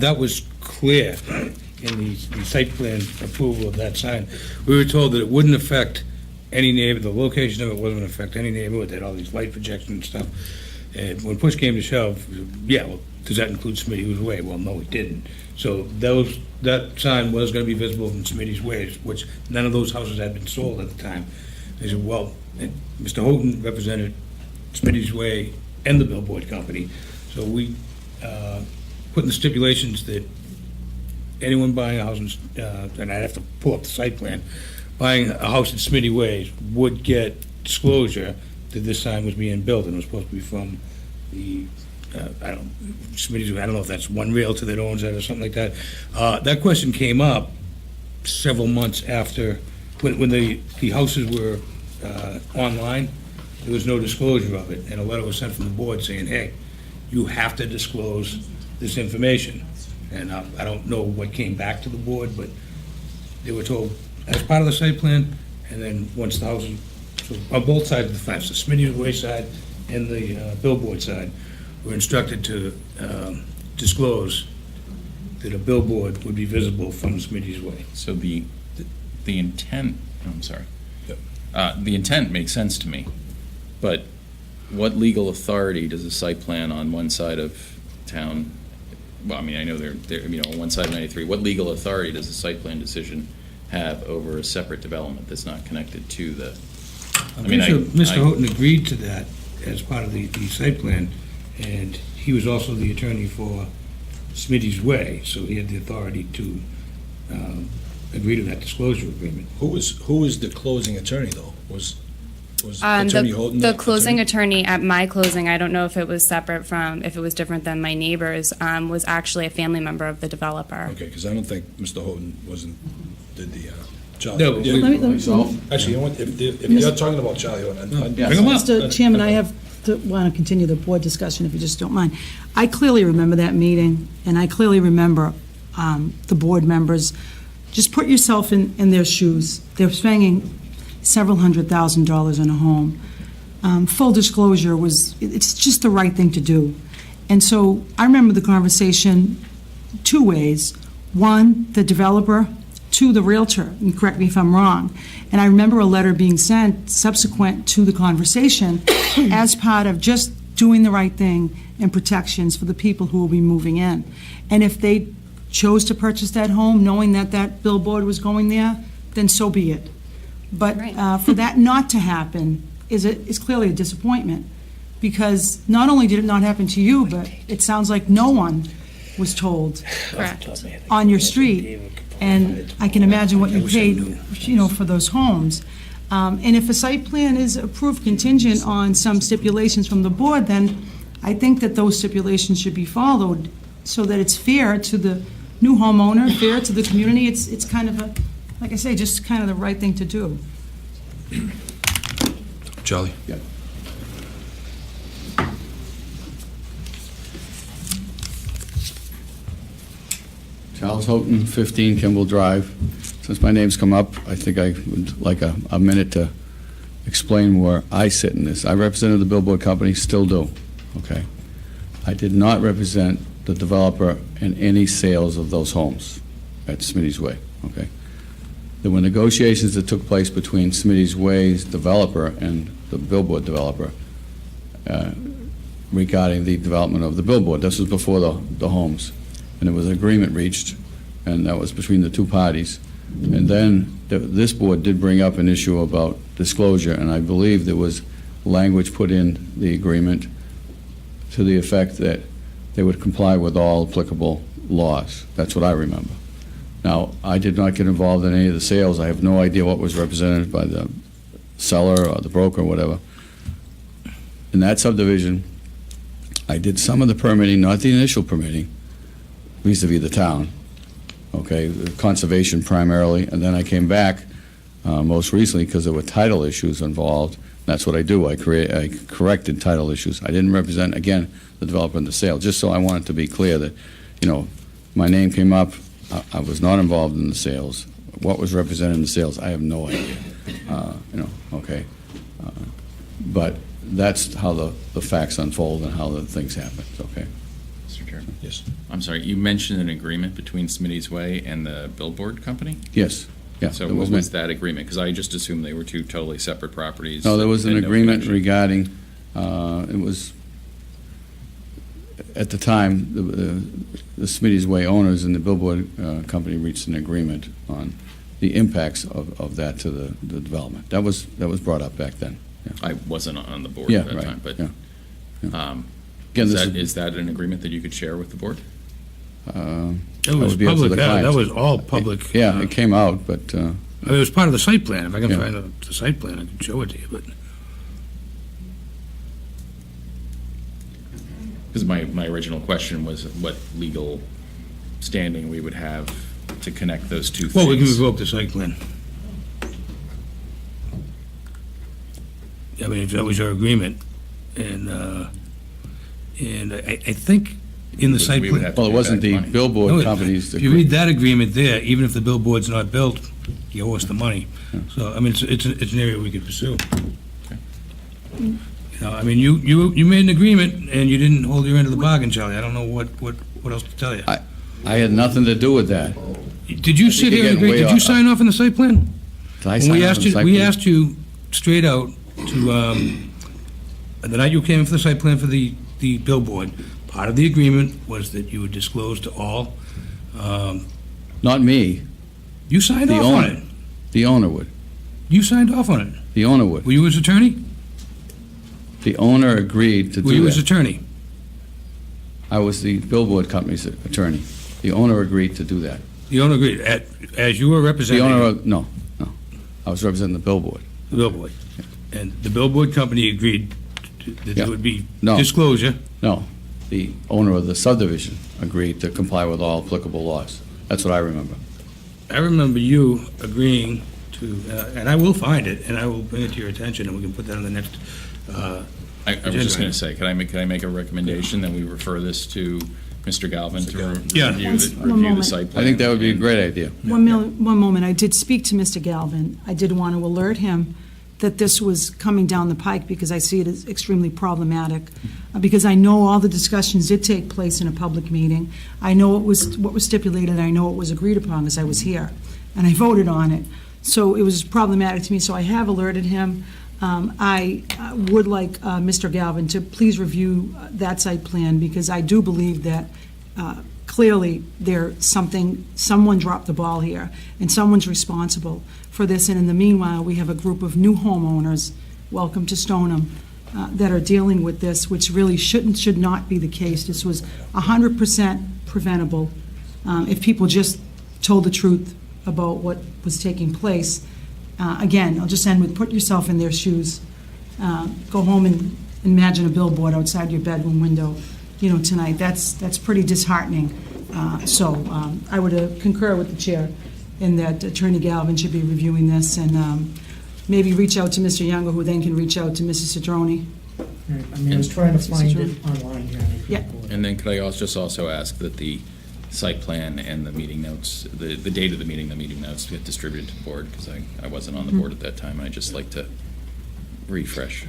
that was clear in the site plan approval of that sign. We were told that it wouldn't affect any neighbor, the location of it wasn't going to affect any neighborhood, they had all these light projections and stuff. And when push came to shove, yeah, well, does that include Smitty's Way? Well, no, it didn't. So that sign was going to be visible from Smitty's Way, which none of those houses had been sold at the time. They said, well, Mr. Houghton represented Smitty's Way and the billboard company. So we put in the stipulations that anyone buying a house, and I'd have to pull up the site plan, buying a house in Smitty Way would get disclosure that this sign was being built, and it was supposed to be from the, Smitty's Way. I don't know if that's one realtor that owns that or something like that. That question came up several months after, when the houses were online, there was no disclosure of it, and a letter was sent from the board saying, hey, you have to disclose this information. And I don't know what came back to the board, but they were told as part of the site plan, and then once the houses, so on both sides of the fence, the Smitty's Way side and the billboard side, were instructed to disclose that a billboard would be visible from Smitty's Way. So the intent, I'm sorry. Yep. The intent makes sense to me, but what legal authority does a site plan on one side of town, well, I mean, I know they're on one side of 93, what legal authority does a site plan decision have over a separate development that's not connected to the, I'm pretty sure Mr. Houghton agreed to that as part of the site plan, and he was also the attorney for Smitty's Way, so he had the authority to agree to that disclosure agreement. Who was the closing attorney, though? Was Attorney Houghton The closing attorney at my closing, I don't know if it was separate from, if it was different than my neighbor's, was actually a family member of the developer. Okay, because I don't think Mr. Houghton did the Charlie. No, Yeah. Let me- Actually, you know what, if you're talking about Charlie Houghton, I'd- Yes. Bring him up. Mr. Chairman, I have to want to continue the board discussion, if you just don't mind. I clearly remember that meeting, and I clearly remember the board members. Just put yourself in their shoes. They're spending several $100,000s on a home. Full disclosure it's just the right thing to do. And so I remember the conversation two ways. One, the developer, two, the realtor, and correct me if I'm wrong. And I remember a letter being sent subsequent to the conversation as part of just doing the right thing and protections for the people who will be moving in. And if they chose to purchase that home knowing that that billboard was going there, then so be it. But Right. for that not to happen is clearly a disappointment, because not only did it not happen to you, but it sounds like no one was told Correct. on your street, and I can imagine what you paid, for those homes. And if a site plan is approved contingent on some stipulations from the board, then I think that those stipulations should be followed so that it's fair to the new homeowner, fair to the community. It's kind of like I say, just kind of the right thing to do. Charlie? Yeah. Charles Houghton, 15 Kimball Drive. Since my name's come up, I think I would like a minute to explain where I sit in this. I represented the billboard company, still do, okay? I did not represent the developer in any sales of those homes at Smitty's Way, okay? There were negotiations that took place between Smitty's Way's developer and the billboard developer regarding the development of the billboard. This was before the homes. And there was an agreement reached, and that was between the two parties. And then this board did bring up an issue about disclosure, and I believe there was language put in the agreement to the effect that they would comply with all applicable laws. That's what I remember. Now, I did not get involved in any of the sales. I have no idea what was represented by the seller or the broker or whatever. In that subdivision, I did some of the permitting, not the initial permitting, vis-a-vis the town, okay, the conservation primarily, and then I came back most recently because there were title issues involved. That's what I do. I corrected title issues. I didn't represent, again, the developer in the sale, just so I wanted to be clear that, my name came up. I was not involved in the sales. What was represented in the sales, I have no idea, okay. But that's how the facts unfold and how the things happen, okay. Mr. Chairman. Yes. I'm sorry, you mentioned an agreement between Smitty's Way and the billboard company? Yes, yeah. So that what me. was that agreement? Because I just assumed they were two totally separate properties. No, there was an and no agreement connection. regarding, it was, at the time, the Smitty's Way owners and the billboard company reached an agreement on the impacts of that to the development. That was brought up back then. I wasn't on the board Yeah, at that right, time, but yeah. Again, is this that an agreement that you could share with the board? It was would be up to public, the that client. was all public. Yeah, it came out, but, I mean, it was part of the site plan. If I can Yeah. find the site plan, I can show it to you, but. Because my original question was what legal standing we would have to connect those two things. Well, we can revoke the site plan. I mean, if that was your agreement, and I think in the site We would plan. have to well, it pay wasn't back the money. No, billboard companies. If you read that agreement there, even if the billboard's not built, you owe us the money. So, I mean, it's an area we could pursue. You know, I mean, you made an agreement, and you didn't hold your end of the bargain, Charlie. I don't know what else to tell you. I had nothing to do with that. Did you sit here and You're getting agree, way did you off. sign off on the site plan? Did I When sign we off asked on the you, site we plan? asked you straight out to, the night you came in for the site plan for the billboard, part of the agreement was that you would disclose to all. Not me, You signed the off on owner. it. The owner would. You signed off on it. The owner would. Were you his attorney? The owner agreed to Were you do his that. attorney? I was the billboard company's attorney. The owner agreed to do that. The owner agreed, as you were The representing owner, no. I was representing the billboard. the billboard. And the billboard company agreed that Yeah. there would be No. disclosure. No, the owner of the subdivision agreed to comply with all applicable laws. That's what I remember. I remember you agreeing to, and I will find it, and I will bring it to your attention, and we can put that on the next, I was just going to say, could I make a recommendation that we refer this to Mr. Galvin to Yeah. review One the moment. site plan? I think that would be a great idea. One moment, I did speak to Mr. Galvin. I did want to alert him that this was coming down the pike because I see it as extremely problematic, because I know all the discussions did take place in a public meeting. I know what was stipulated, I know what was agreed upon because I was here, and I voted on it. So it was problematic to me, so I have alerted him. I would like Mr. Galvin to please review that site plan, because I do believe that clearly someone dropped the ball here, and someone's responsible for this. And in the meanwhile, we have a group of new homeowners, welcome to Stoneham, that are dealing with this, which really should not be the case. This was 100% preventable if people just told the truth about what was taking place. Again, I'll just end with, put yourself in their shoes. Go home and imagine a billboard outside your bedroom window, tonight. That's pretty disheartening. So I would concur with the chair in that Attorney Galvin should be reviewing this, and maybe reach out to Mr. Younger, who then can reach out to Mrs. Cedrone. Right, I mean, I was trying to find it online here. Yeah. And then could I just also ask that the site plan and the meeting notes, the date of the meeting notes get distributed to the board, because I wasn't on the board at that time, and I'd just like to refresh.